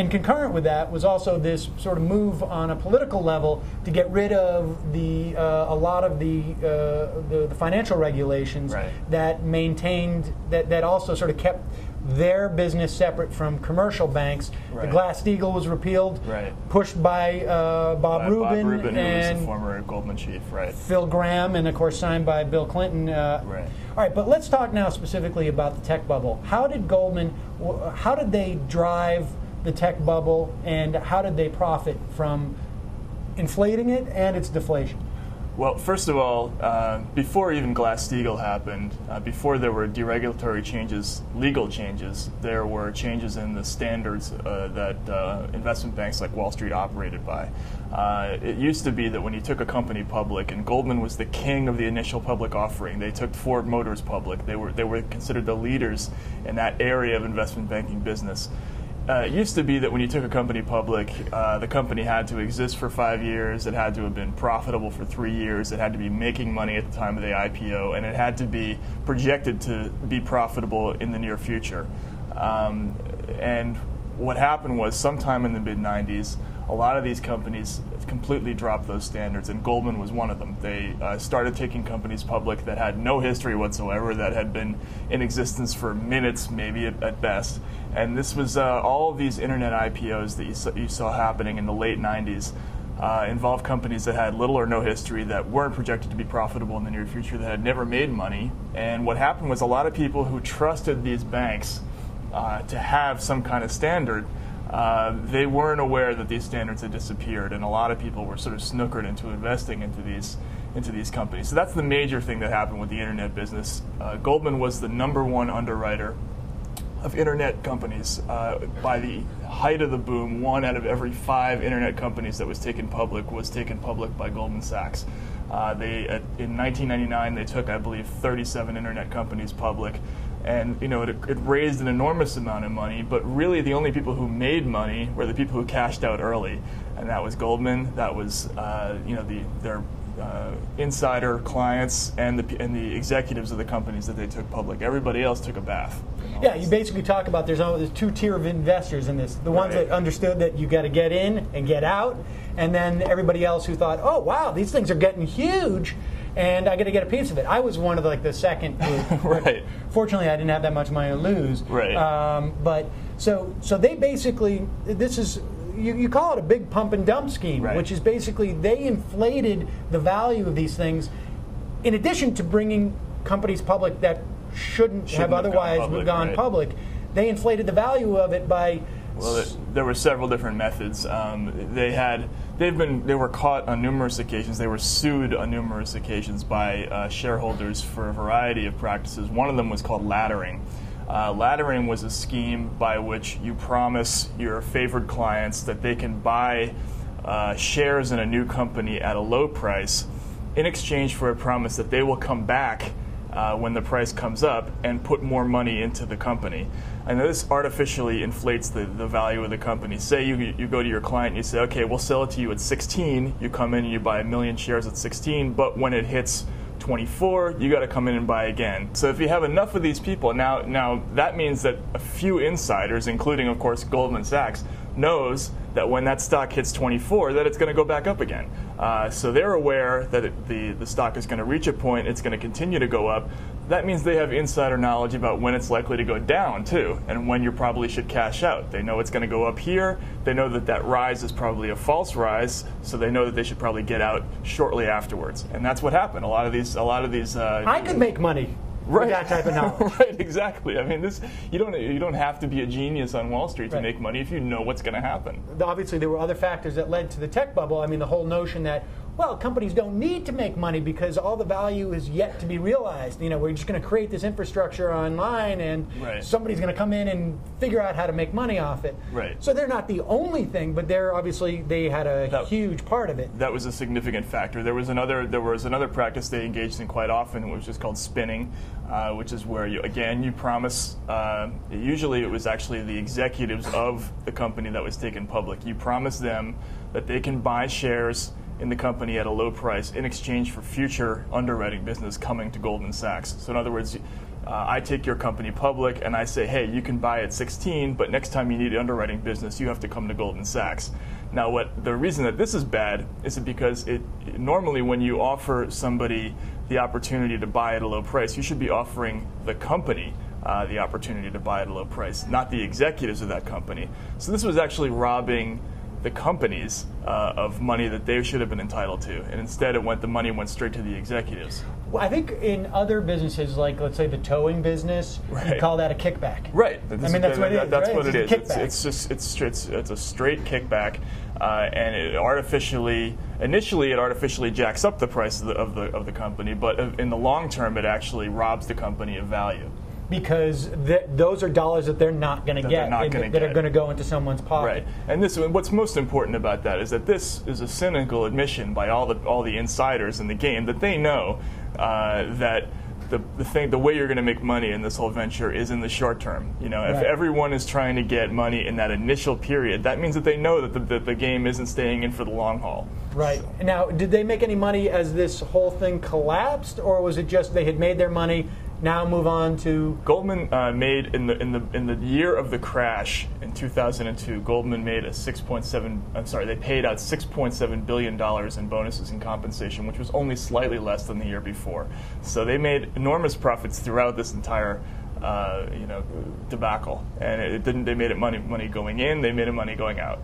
And concurrent with that was also this sort of move on a political level to get rid of a lot of the financial regulations that maintained, that also sort of kept their business separate from commercial banks. The Glass-Steagall was repealed, pushed by Bob Rubin, who was the former Goldman chief, Phil Gramm, and of course signed by Bill Clinton. All right, but let's talk now specifically about the tech bubble. How did they drive the tech bubble, and how did they profit from inflating it and its deflation? Well, first of all, before even Glass-Steagall happened, before there were deregulatory changes, legal changes, there were changes in the standards that investment banks like Wall Street operated by. It used to be that when you took a company public, and Goldman was the king of the initial public offering, they took Ford Motors public. They were considered the leaders in that area of investment banking business. It used to be that when you took a company public, the company had to exist for 5 years, it had to have been profitable for 3 years, it had to be making money at the time of the IPO, and it had to be projected to be profitable in the near future. And what happened was, sometime in the mid-90s, a lot of these companies completely dropped those standards, and Goldman was one of them. They started taking companies public that had no history whatsoever, that had been in existence for minutes, maybe at best. And this was all of these internet IPOs that you saw happening in the late 90s involved companies that had little or no history, that weren't projected to be profitable in the near future, that had never made money. And what happened was, a lot of people who trusted these banks to have some kind of standard, they weren't aware that these standards had disappeared, and a lot of people were sort of snookered into investing into these companies. So that's the major thing that happened with the internet business. Goldman was the #1 underwriter of internet companies. By the height of the boom, 1 out of every 5 internet companies that was taken public by Goldman Sachs. In 1999, they took, I believe, 37 internet companies public. And it raised an enormous amount of money, but really the only people who made money were the people who cashed out early, and that was Goldman, that was their insider clients, and the executives of the companies that they took public. Everybody else took a bath. Yeah, you basically talk about there's 2 tier of investors in this. The ones that understood that you got to get in and get out, and then everybody else who thought, oh wow, these things are getting huge, and I got to get a piece of it. I was one of the second group. Fortunately, I didn't have that much money to lose. But so they basically, this is, you call it a big pump and dump scheme, which is basically they inflated the value of these things, in addition to bringing companies public that shouldn't have otherwise gone public. They inflated the value of it by. Well, there were several different methods. They were caught on numerous occasions. They were sued on numerous occasions by shareholders for a variety of practices. One of them was called laddering. Laddering was a scheme by which you promise your favored clients that they can buy shares in a new company at a low price in exchange for a promise that they will come back when the price comes up and put more money into the company. And this artificially inflates the value of the company. Say you go to your client and you say, okay, we'll sell it to you at 16. You come in and you buy 1 million shares at 16, but when it hits 24, you got to come in and buy again. So if you have enough of these people, now that means that a few insiders, including of course Goldman Sachs, knows that when that stock hits 24, that it's going to go back up again. So they're aware that the stock is going to reach a point, it's going to continue to go up. That means they have insider knowledge about when it's likely to go down too, and when you probably should cash out. They know it's going to go up here. They know that rise is probably a false rise, so they know that they should probably get out shortly afterwards. And that's what happened. A lot of these. I could make money. With that type of knowledge. Right, exactly. I mean, you don't have to be a genius on Wall Street to make money if you know what's going to happen. Obviously, there were other factors that led to the tech bubble. I mean, the whole notion that, well, companies don't need to make money because all the value is yet to be realized. We're just going to create this infrastructure online, and somebody's going to come in and figure out how to make money off it. So they're not the only thing, but they had a huge part of it. That was a significant factor. There was another practice they engaged in quite often, which is called spinning, which is where you promise. Usually, it was actually the executives of the company that was taken public. You promise them that they can buy shares in the company at a low price in exchange for future underwriting business coming to Goldman Sachs. So in other words, I take your company public and I say, hey, you can buy at 16, but next time you need underwriting business, you have to come to Goldman Sachs. Now, the reason that this is bad is because normally when you offer somebody the opportunity to buy at a low price, you should be offering the company the opportunity to buy at a low price, not the executives of that company. So this was actually robbing the companies of money that they should have been entitled to, and instead the money went straight to the executives. Well, I think in other businesses, like let's say the towing business, you call that a kickback. Right. I mean, that's what it is. That's right? what it is. It's a straight kickback, and initially it artificially jacks up the price of the company, but in the long term, it actually robs the company of value. Because those are dollars that they're not going to get, that are going to go into someone's pocket. Right, and what's most important about that is that this is a cynical admission by all the insiders in the game that they know that the way you're going to make money in this whole venture is in the short term. If everyone is trying to get money in that initial period, that means that they know that the game isn't staying in for the long haul. Right. Now, did they make any money as this whole thing collapsed, or was it just they had made their money? Now move on to Goldman made in the year of the crash in 2002. Goldman made they paid out $6.7 billion in bonuses and compensation, which was only slightly less than the year before. So they made enormous profits throughout this entire debacle, and they made it money going in. They made it money going out.